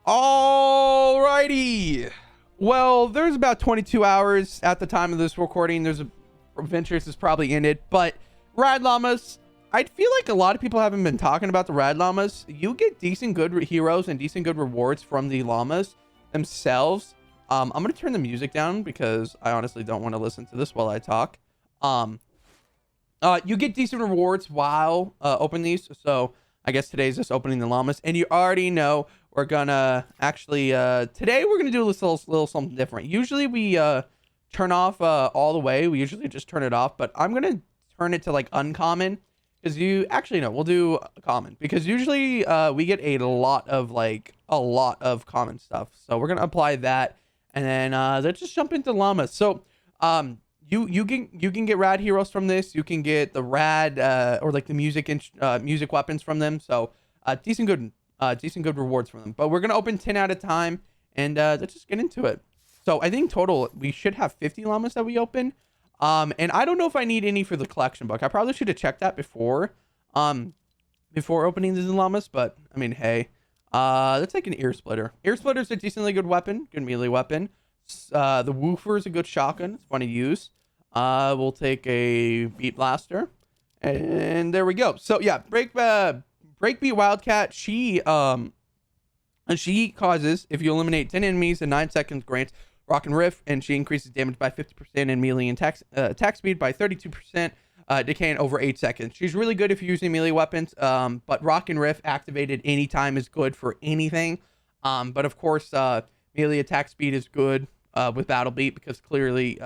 Alrighty. Well, there's about 22 hours at the time of this recording. There's a Ventures is probably in it, but RAD llamas. I feel like a lot of people haven't been talking about the RAD llamas. You get decent good heroes and decent good rewards from the llamas themselves. I'm gonna turn the music down because I honestly don't want to listen to this while I talk. You get decent rewards while opening these. So I guess today's just opening the llamas, and you already know we're gonna actually today we're gonna do a little something different. Usually we turn off all the way. We usually just turn it off, but I'm gonna turn it to like uncommon, because you actually no, we'll do common, because usually we get a lot of common stuff. So we're gonna apply that, and then let's just jump into llamas. So you can get rad heroes from this. You can get the rad or like the music weapons from them. So decent good rewards from them. But we're gonna open 10 at a time, and let's just get into it. So I think total we should have 50 llamas that we open. And I don't know if I need any for the collection book. I probably should have checked that before opening these llamas, but I mean, hey, let's take an ear splitter. Ear splitter is a decently good weapon, good melee weapon. The woofer is a good shotgun. It's fun to use. We'll take a beat blaster, and there we go. So yeah, breakbeat wildcat. She causes, if you eliminate 10 enemies in 9 seconds, grants rock and riff, and she increases damage by 50% and melee and attack speed by 32%, decaying over 8 seconds. She's really good if you're using melee weapons, but rock and riff activated anytime is good for anything. But of course, melee attack speed is good with battle beat, because clearly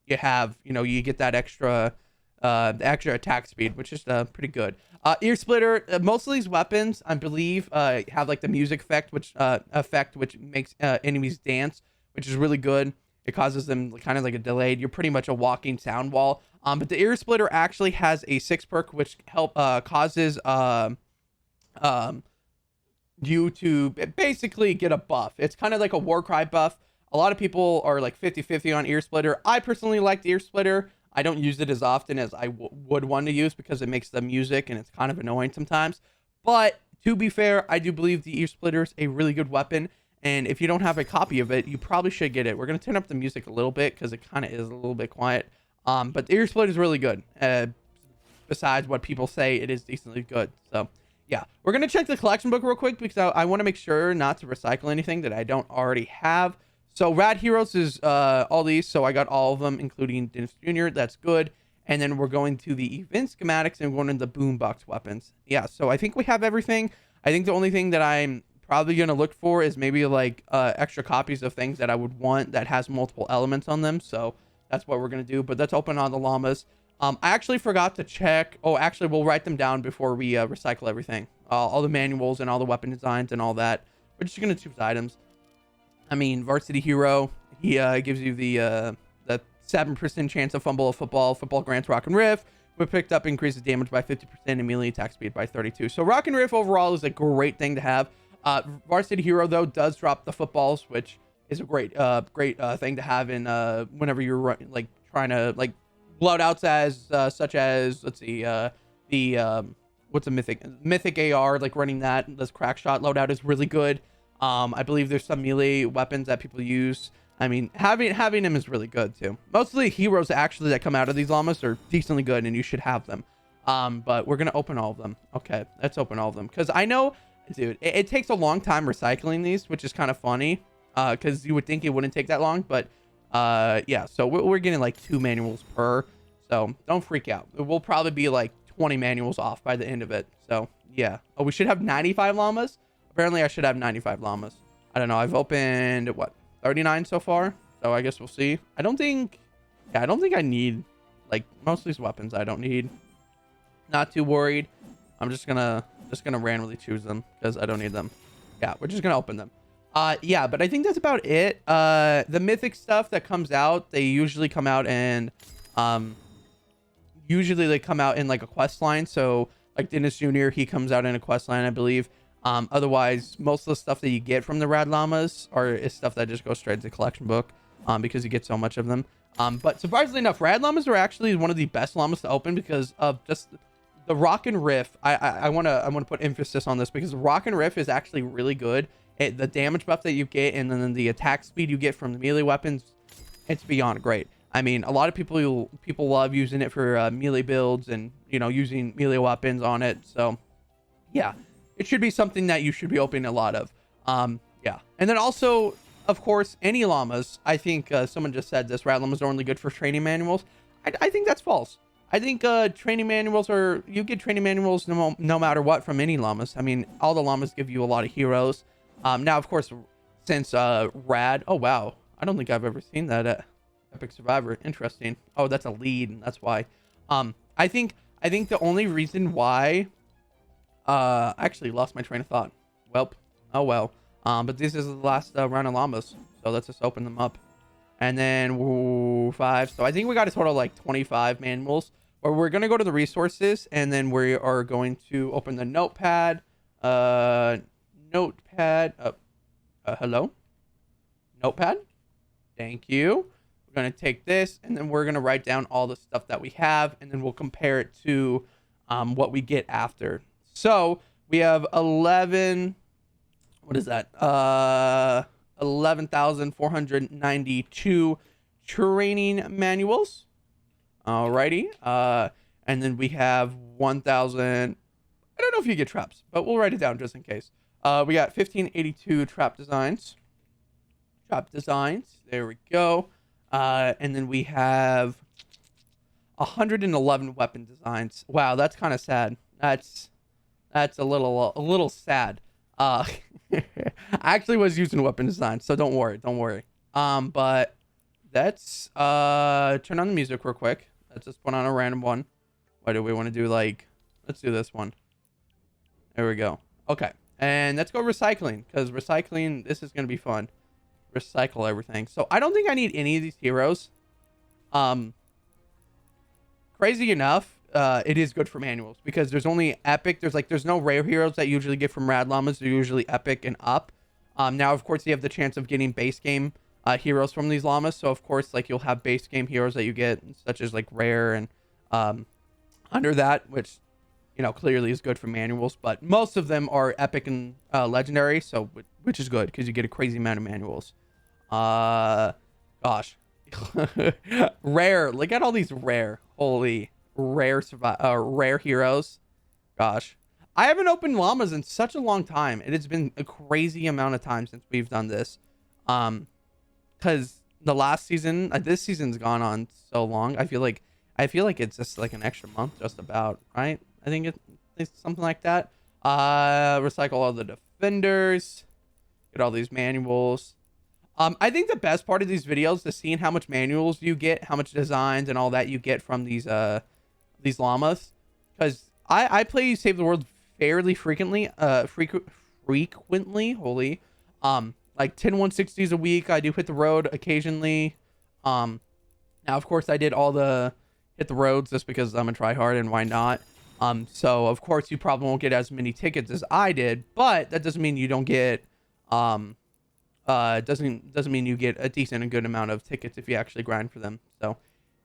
you get that extra attack speed, which is pretty good. Ear splitter, most of these weapons I believe have like the music effect, which makes enemies dance, which is really good. It causes them kind of like a delayed. You're pretty much a walking sound wall. But the ear splitter actually has a 6 perk which causes you to basically get a buff. It's kind of like a Warcry buff. A lot of people are like 50-50 on ear splitter. I personally like the ear splitter. I don't use it as often as I would want to use, because it makes the music and it's kind of annoying sometimes. But to be fair, I do believe the ear splitter is a really good weapon. And if you don't have a copy of it, you probably should get it. We're going to turn up the music a little bit because it kind of is a little bit quiet. But the ear splitter is really good. Besides what people say, it is decently good. So yeah, we're going to check the collection book real quick, because I want to make sure not to recycle anything that I don't already have. So rad heroes is all these. So I got all of them, including Dennis Jr. That's good. And then we're going to the event schematics and going into the boombox weapons. Yeah, so I think we have everything. I think the only thing that I'm probably going to look for is maybe like extra copies of things that I would want that has multiple elements on them. So that's what we're going to do. But let's open on the llamas. I actually forgot to check. Oh, actually, we'll write them down before we recycle everything. All the manuals and all the weapon designs and all that. We're just going to choose items. I mean, varsity hero, he gives you the 7% chance of fumble a football. Football grants rock and riff. We picked up increases damage by 50% and melee attack speed by 32. So rock and riff overall is a great thing to have. Varsity hero though does drop the footballs, which is a great thing to have in whenever you're like trying to like loadouts as such as, let's see, what's a mythic AR, like running that. This crack shot loadout is really good. I believe there's some melee weapons that people use. I mean, having them is really good too. Most of the heroes actually that come out of these llamas are decently good, and you should have them. But we're gonna open all of them. Okay, let's open all of them, because I know, dude, it takes a long time recycling these, which is kind of funny, because you would think it wouldn't take that long, but yeah, so we're getting like 2 manuals per, so don't freak out. We'll probably be like 20 manuals off by the end of it. So yeah. Oh, we should have 95 llamas. Apparently I should have 95 llamas. I don't know. I've opened what, 39 so far, so I guess we'll see. I don't think I need, like, most of these weapons I don't need. Not too worried. I'm just gonna randomly choose them because I don't need them. Yeah, we're just gonna open them. Yeah, but I think that's about it. The mythic stuff that comes out, they usually come out and usually they come out in like a quest line. So like Dennis Jr., he comes out in a quest line, I believe. Otherwise, most of the stuff that you get from the rad llamas is stuff that just goes straight to the collection book, because you get so much of them. But surprisingly enough, rad llamas are actually one of the best llamas to open because of just the rock and riff. I want to put emphasis on this because the rock and riff is actually really good The damage buff that you get, and then the attack speed you get from the melee weapons, it's beyond great. I mean, a lot of people love using it for melee builds and, you know, using melee weapons on it. So yeah, it should be something that you should be opening a lot of. Yeah. And then also, of course, any llamas. I think someone just said this, RAD llamas are only good for training manuals. I think that's false. I think training manuals you get training manuals no matter what from any llamas. I mean, all the llamas give you a lot of heroes. Now, of course, since RAD, oh wow, I don't think I've ever seen that at Epic Survivor. Interesting. Oh, that's a lead, and that's why. I think the only reason why I actually lost my train of thought. Welp. Oh well. But this is the last round of llamas, so let's just open them up. And then 5. So I think we got a total of like 25 manuals. Or we're gonna go to the resources, and then we are going to open the notepad. Notepad. Hello. Notepad. Thank you. We're gonna take this, and then we're gonna write down all the stuff that we have, and then we'll compare it to what we get after. So we have 11. What is that? 11,492 training manuals. Alrighty. And then we have 1,000. I don't know if you get traps, but we'll write it down just in case. We got 1582 trap designs. There we go. And then we have 111 weapon designs. Wow, that's kind of sad. That's a little sad. I actually was using weapon design, so don't worry. But let's turn on the music real quick. Let's just put on a random one. Why do we want to do let's do this one. There we go. Okay. And let's go recycling, because recycling, this is going to be fun. Recycle everything. So I don't think I need any of these heroes. Crazy enough, it is good for manuals, because there's only epic. There's no rare heroes that you usually get from RAD llamas. They're usually epic and up. Now, of course, you have the chance of getting base game heroes from these llamas. So, of course, you'll have base game heroes that you get, such as rare and under that, which, you know, clearly is good for manuals. But most of them are epic and legendary, so which is good because you get a crazy amount of manuals. Gosh, rare. Look at all these rare. Holy rare heroes. Gosh, I haven't opened llamas in such a long time. It has been a crazy amount of time since we've done this. Because the last season, this season's gone on so long. I feel like it's just an extra month, just about, right? I think it's something like that. Recycle all the defenders. Get all these manuals. I think the best part of these videos is seeing how much manuals you get, how much designs and all that you get from these llamas. Because I play Save the World fairly frequently. Frequently. Holy. 10 160s a week. I do hit the road occasionally. Now, of course, I did all the hit the roads just because I'm a tryhard, and why not? So of course you probably won't get as many tickets as I did, but that doesn't mean you don't get doesn't mean you get a decent and good amount of tickets if you actually grind for them. So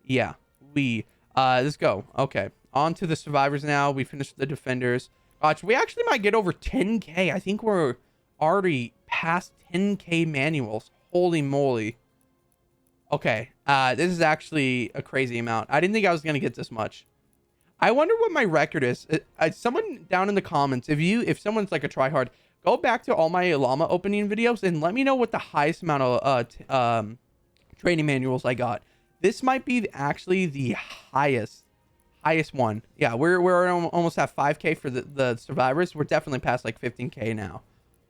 yeah, let's go. Okay, on to the survivors now. We finished the defenders. Gosh, we actually might get over 10k. I think we're already past 10k manuals. Holy moly. Okay, this is actually a crazy amount. I didn't think I was gonna get this much. I wonder what my record is. Someone down in the comments, if someone's a tryhard, go back to all my llama opening videos and let me know what the highest amount of training manuals I got. This might be actually the highest one. Yeah, we're almost at 5k for the survivors. We're definitely past 15k now.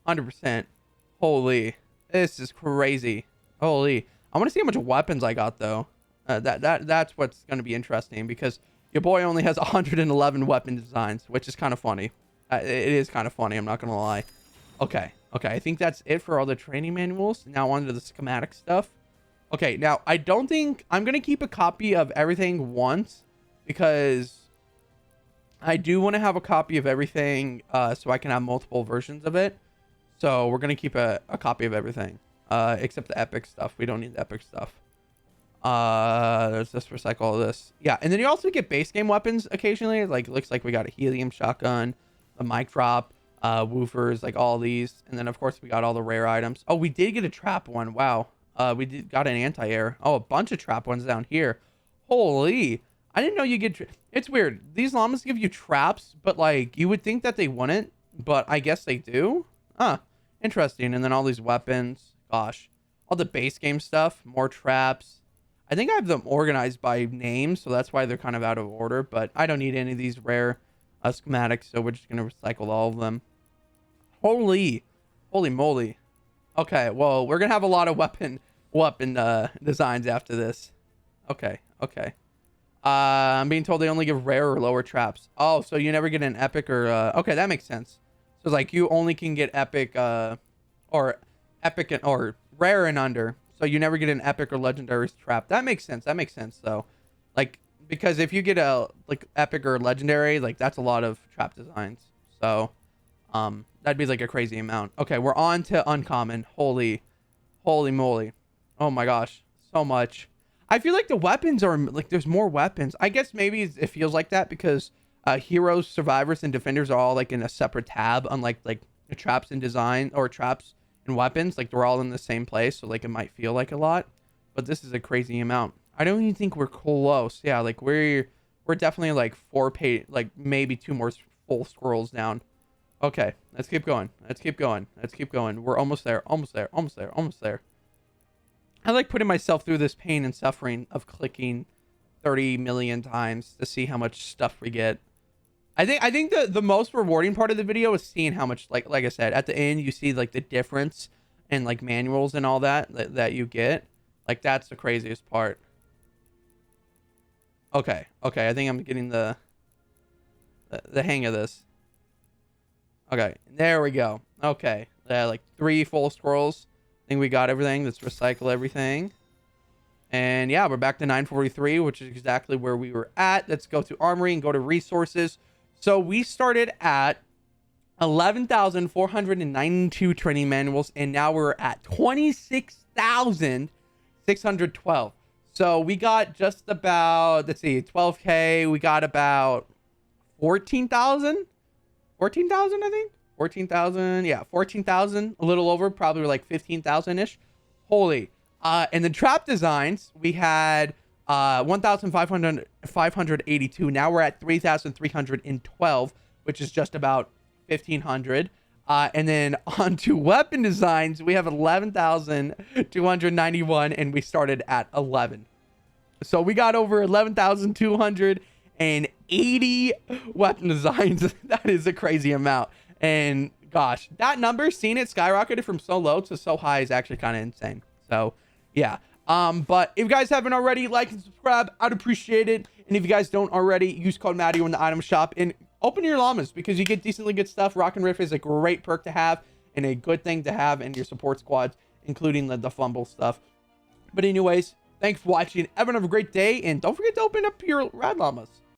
100%. Holy, this is crazy. Holy, I want to see how much weapons I got though. That's what's going to be interesting, because your boy only has 111 weapon designs, which is kind of funny. It is kind of funny, I'm not going to lie. Okay, I think that's it for all the training manuals. Now on to the schematic stuff. Okay, now I don't think I'm going to keep a copy of everything once, because I do want to have a copy of everything so I can have multiple versions of it. So we're going to keep a copy of everything except the epic stuff. We don't need the epic stuff. Let's just recycle all this. Yeah, and then you also get base game weapons occasionally. Looks like we got a helium shotgun, a mic drop. woofers, like all these. And then of course we got all the rare items. Oh, we did get a trap one. Wow. We did got an anti-air. Oh, a bunch of trap ones down here. Holy, I didn't know you get it's weird. These llamas give you traps, but like you would think that they wouldn't, but I guess they do. Huh, interesting. And then all these weapons. Gosh, all the base game stuff, more traps. I think I have them organized by name, so that's why they're kind of out of order, but I don't need any of these rare schematics, so we're just gonna recycle all of them. Holy moly. Okay, well, we're gonna have a lot of weapon designs after this. Okay. I'm being told they only give rare or lower traps. Oh, so you never get an epic or okay, that makes sense. So like you only can get epic or rare and under. So you never get an epic or legendary trap. That makes sense. So like because if you get a like epic or legendary, like that's a lot of trap designs. So that'd be like a crazy amount. Okay, we're on to uncommon. Holy moly. Oh my gosh, so much. I feel like the weapons are like there's more weapons. I guess maybe it feels like that because heroes, survivors, and defenders are all like in a separate tab, unlike like the traps and design or traps and weapons. Like they're all in the same place, so like it might feel like a lot, but this is a crazy amount. I don't even think we're close. Yeah, like we're definitely like like maybe 2 more full scrolls down. Okay, let's keep going. We're almost there. I like putting myself through this pain and suffering of clicking 30 million times to see how much stuff we get. I think the most rewarding part of the video is seeing how much, like I said, at the end you see like the difference in like manuals and all that you get. Like that's the craziest part. Okay, I think I'm getting the hang of this. Okay, there we go. Okay, like 3 full scrolls. I think we got everything. Let's recycle everything. And yeah, we're back to 943, which is exactly where we were at. Let's go to armory and go to resources. So we started at 11,492 training manuals, and now we're at 26,612. So we got just about, let's see, 12K. We got about 14,000, I think. 14,000. Yeah, 14,000. A little over, probably like 15,000-ish. Holy. And the trap designs, we had 1,582. Now we're at 3,312, which is just about 1,500. And then on to weapon designs, we have 11,291, and we started at 11. So we got over 11,280 weapon designs. That is a crazy amount. And gosh, that number, seeing it skyrocketed from so low to so high is actually kind of insane. So yeah. But if you guys haven't already, like and subscribe, I'd appreciate it. And if you guys don't already, use code Mattio in the item shop and open your llamas because you get decently good stuff. Rock and Riff is a great perk to have and a good thing to have in your support squads, including the fumble stuff. But anyways, thanks for watching. Everyone have a great day, and don't forget to open up your RAD llamas.